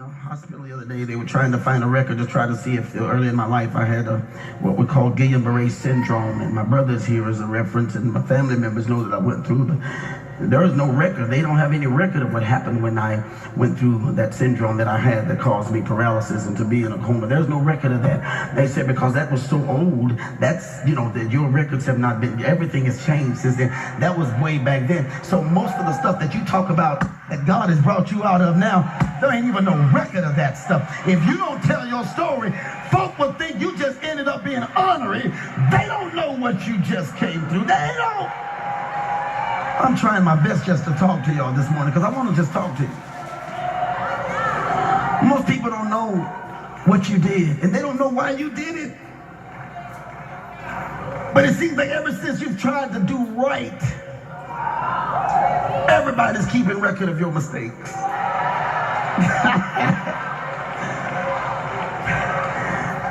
the hospital the other day. They were trying to find a record to try to see if early in my life I had what we call Guillain-Barré syndrome. And my brother's here as a reference, and my family members know that I went through there is no record. They don't have any record of what happened when I went through that syndrome that I had that caused me paralysis and to be in a coma. There's no record of that. They said because that was so old, that's, that your records have not been, everything has changed since then. That was way back then. So most of the stuff that you talk about that God has brought you out of now, there ain't even no record of that stuff. If you don't tell your story, folk will think you just ended up being honorary. They don't know what you just came through. They don't. I'm trying my best just to talk to y'all this morning because I want to just talk to you. Most people don't know what you did, and they don't know why you did it. But it seems like ever since you've tried to do right, everybody's keeping record of your mistakes.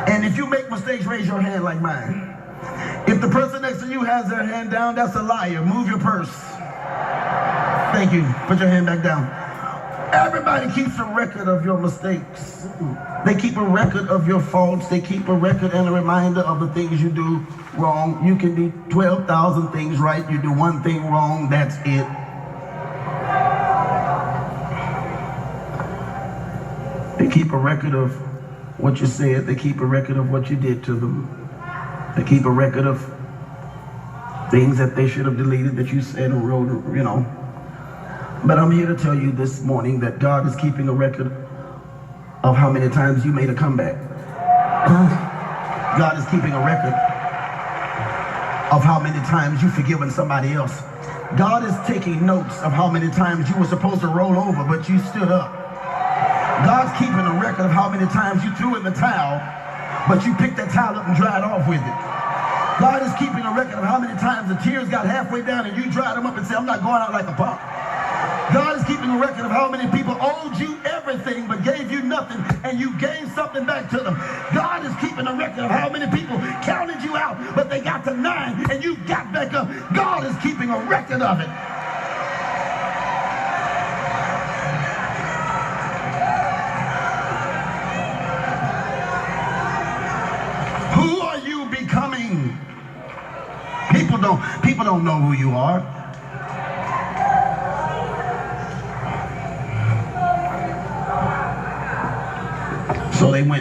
And if you make mistakes, raise your hand like mine. If the person next to you has their hand down, that's a liar. Move your purse. Thank you. Put your hand back down. Everybody keeps a record of your mistakes. They keep a record of your faults. They keep a record and a reminder of the things you do wrong. You can do 12,000 things right. You do one thing wrong. That's it. They keep a record of what you said. They keep a record of what you did to them. They keep a record of things that they should have deleted that you said and wrote, But I'm here to tell you this morning that God is keeping a record of how many times you made a comeback. God is keeping a record of how many times you've forgiven somebody else. God is taking notes of how many times you were supposed to roll over, but you stood up. God's keeping a record of how many times you threw in the towel, but you picked that towel up and dried off with it. God is keeping a record of how many times the tears got halfway down and you dried them up and said, I'm not going out like a pump. God is keeping a record of how many people owed you everything but gave you nothing and you gave something back to them. God is keeping a record of how many people counted you out but they got to 9 and you got back up. God is keeping a record of it. Who are you becoming? People don't know who you are. So they went